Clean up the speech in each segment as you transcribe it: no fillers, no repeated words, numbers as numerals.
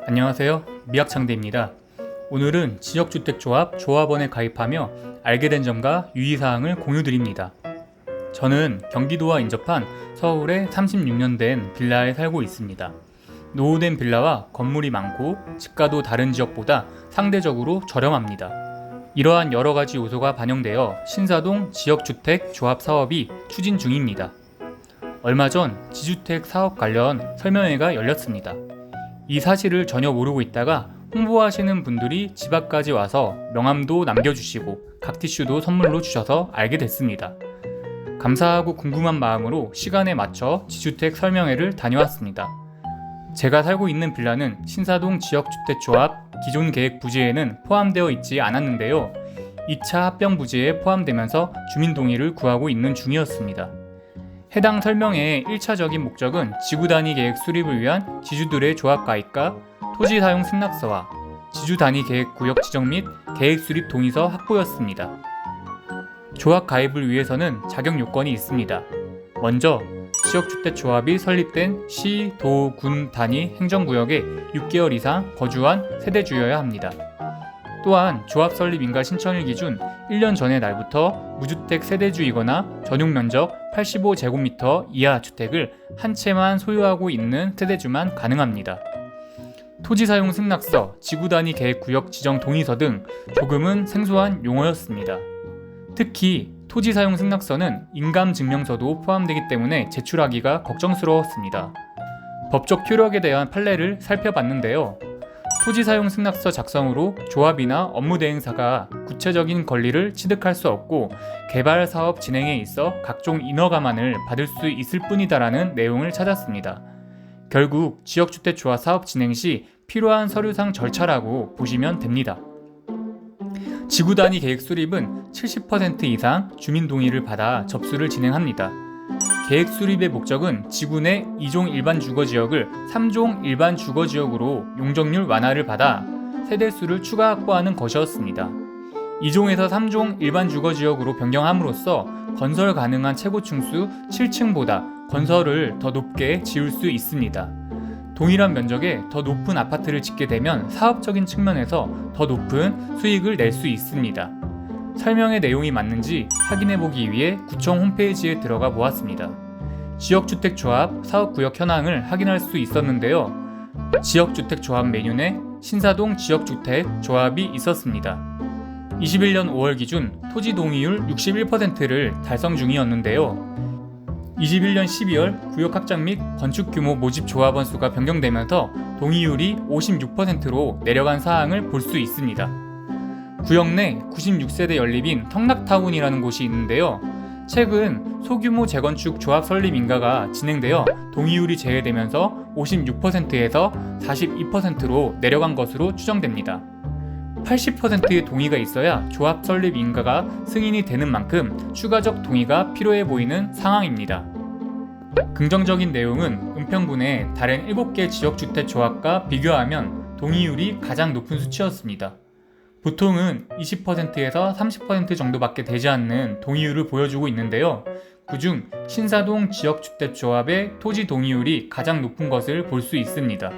안녕하세요. 미학창대입니다. 오늘은 지역주택조합 조합원에 가입하며 알게 된 점과 유의사항을 공유드립니다. 저는 경기도와 인접한 서울에 36년 된 빌라에 살고 있습니다. 노후된 빌라와 건물이 많고 집가도 다른 지역보다 상대적으로 저렴합니다. 이러한 여러가지 요소가 반영되어 신사동 지역주택 조합 사업이 추진 중입니다. 얼마 전 지주택 사업 관련 설명회가 열렸습니다. 이 사실을 전혀 모르고 있다가 홍보하시는 분들이 집 앞까지 와서 명함도 남겨주시고 각 티슈도 선물로 주셔서 알게 됐습니다. 감사하고 궁금한 마음으로 시간에 맞춰 지주택 설명회를 다녀왔습니다. 제가 살고 있는 빌라는 신사동 지역주택조합 기존 계획 부지에는 포함되어 있지 않았는데요. 2차 합병 부지에 포함되면서 주민 동의를 구하고 있는 중이었습니다. 해당 설명회의 1차적인 목적은 지구단위 계획 수립을 위한 지주들의 조합 가입과 토지 사용 승낙서와 지주단위 계획 구역 지정 및 계획 수립 동의서 확보였습니다. 조합 가입을 위해서는 자격 요건이 있습니다. 먼저 지역주택조합이 설립된 시, 도, 군 단위 행정구역에 6개월 이상 거주한 세대주여야 합니다. 또한 조합 설립 인가 신청일 기준 1년 전의 날부터 무주택 세대주이거나 전용 면적 85제곱미터 이하 주택을 한 채만 소유하고 있는 세대주만 가능합니다. 토지 사용 승낙서, 지구단위 계획구역 지정 동의서 등 조금은 생소한 용어였습니다. 특히 토지 사용 승낙서는 인감증명서도 포함되기 때문에 제출하기가 걱정스러웠습니다. 법적 효력에 대한 판례를 살펴봤는데요. 토지 사용 승낙서 작성으로 조합이나 업무 대행사가 구체적인 권리를 취득할 수 없고 개발 사업 진행에 있어 각종 인허가만을 받을 수 있을 뿐이다라는 내용을 찾았습니다. 결국 지역주택조합 사업 진행 시 필요한 서류상 절차라고 보시면 됩니다. 지구단위 계획 수립은 70% 이상 주민 동의를 받아 접수를 진행합니다. 계획 수립의 목적은 지구 내 2종 일반 주거지역을 3종 일반 주거지역으로 용적률 완화를 받아 세대수를 추가 확보하는 것이었습니다. 2종에서 3종 일반 주거지역으로 변경함으로써 건설 가능한 최고층 수 7층보다 건설을 더 높게 지을 수 있습니다. 동일한 면적에 더 높은 아파트를 짓게 되면 사업적인 측면에서 더 높은 수익을 낼 수 있습니다. 설명의 내용이 맞는지 확인해보기 위해 구청 홈페이지에 들어가 보았습니다. 지역주택조합 사업구역 현황을 확인할 수 있었는데요. 지역주택조합 메뉴에 신사동 지역주택조합이 있었습니다. 21년 5월 기준 토지 동의율 61%를 달성 중이었는데요. 21년 12월 구역 확장 및 건축 규모 모집 조합원 수가 변경되면서 동의율이 56%로 내려간 사항을 볼 수 있습니다. 구역 내 96세대 연립인 턱락타운이라는 곳이 있는데요. 최근 소규모 재건축 조합 설립 인가가 진행되어 동의율이 제외되면서 56%에서 42%로 내려간 것으로 추정됩니다. 80%의 동의가 있어야 조합 설립 인가가 승인이 되는 만큼 추가적 동의가 필요해 보이는 상황입니다. 긍정적인 내용은 은평군의 다른 7개 지역주택 조합과 비교하면 동의율이 가장 높은 수치였습니다. 보통은 20%에서 30% 정도밖에 되지 않는 동의율을 보여주고 있는데요. 그중 신사동 지역주택조합의 토지 동의율이 가장 높은 것을 볼 수 있습니다.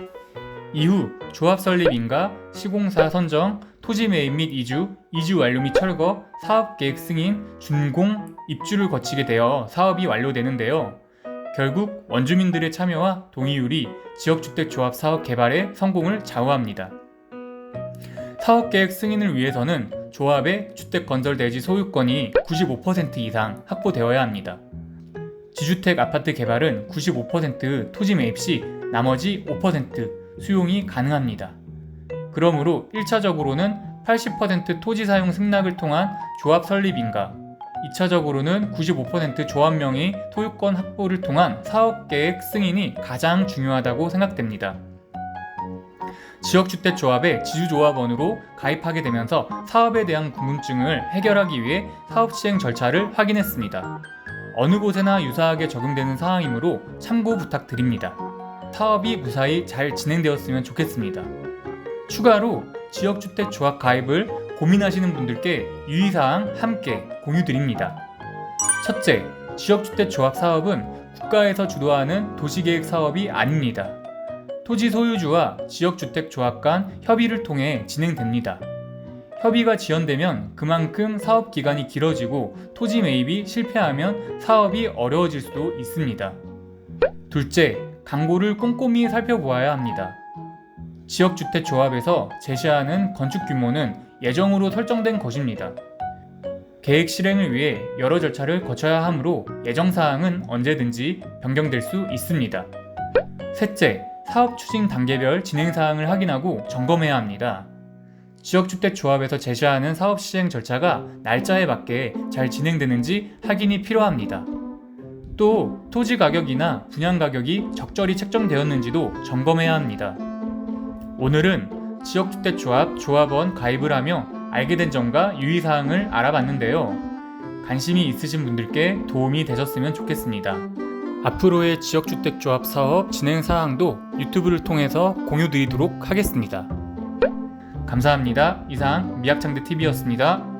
이후 조합 설립 인가, 시공사 선정, 토지 매입 및 이주 완료 및 철거, 사업계획 승인, 준공, 입주를 거치게 되어 사업이 완료되는데요. 결국 원주민들의 참여와 동의율이 지역주택조합 사업 개발의 성공을 좌우합니다. 사업계획 승인을 위해서는 조합의 주택건설대지 소유권이 95% 이상 확보되어야 합니다. 지주택 아파트 개발은 95% 토지 매입 시 나머지 5% 수용이 가능합니다. 그러므로 1차적으로는 80% 토지 사용 승낙을 통한 조합 설립 인가, 2차적으로는 95% 조합명의 소유권 확보를 통한 사업계획 승인이 가장 중요하다고 생각됩니다. 지역주택조합의 지주조합원으로 가입하게 되면서 사업에 대한 궁금증을 해결하기 위해 사업 시행 절차를 확인했습니다. 어느 곳에나 유사하게 적용되는 사항이므로 참고 부탁드립니다. 사업이 무사히 잘 진행되었으면 좋겠습니다. 추가로 지역주택조합 가입을 고민하시는 분들께 유의사항 함께 공유드립니다. 첫째, 지역주택조합 사업은 국가에서 주도하는 도시계획 사업이 아닙니다. 토지 소유주와 지역주택조합 간 협의를 통해 진행됩니다. 협의가 지연되면 그만큼 사업 기간이 길어지고 토지 매입이 실패하면 사업이 어려워질 수도 있습니다. 둘째, 광고를 꼼꼼히 살펴보아야 합니다. 지역주택조합에서 제시하는 건축 규모는 예정으로 설정된 것입니다. 계획 실행을 위해 여러 절차를 거쳐야 하므로 예정사항은 언제든지 변경될 수 있습니다. 셋째, 사업 추진 단계별 진행사항을 확인하고 점검해야 합니다. 지역주택조합에서 제시하는 사업 시행 절차가 날짜에 맞게 잘 진행되는지 확인이 필요합니다. 또 토지 가격이나 분양 가격이 적절히 책정되었는지도 점검해야 합니다. 오늘은 지역주택조합 조합원 가입을 하며 알게 된 점과 유의사항을 알아봤는데요. 관심이 있으신 분들께 도움이 되셨으면 좋겠습니다. 앞으로의 지역주택조합 사업 진행사항도 유튜브를 통해서 공유드리도록 하겠습니다. 감사합니다. 이상 미학창대TV였습니다.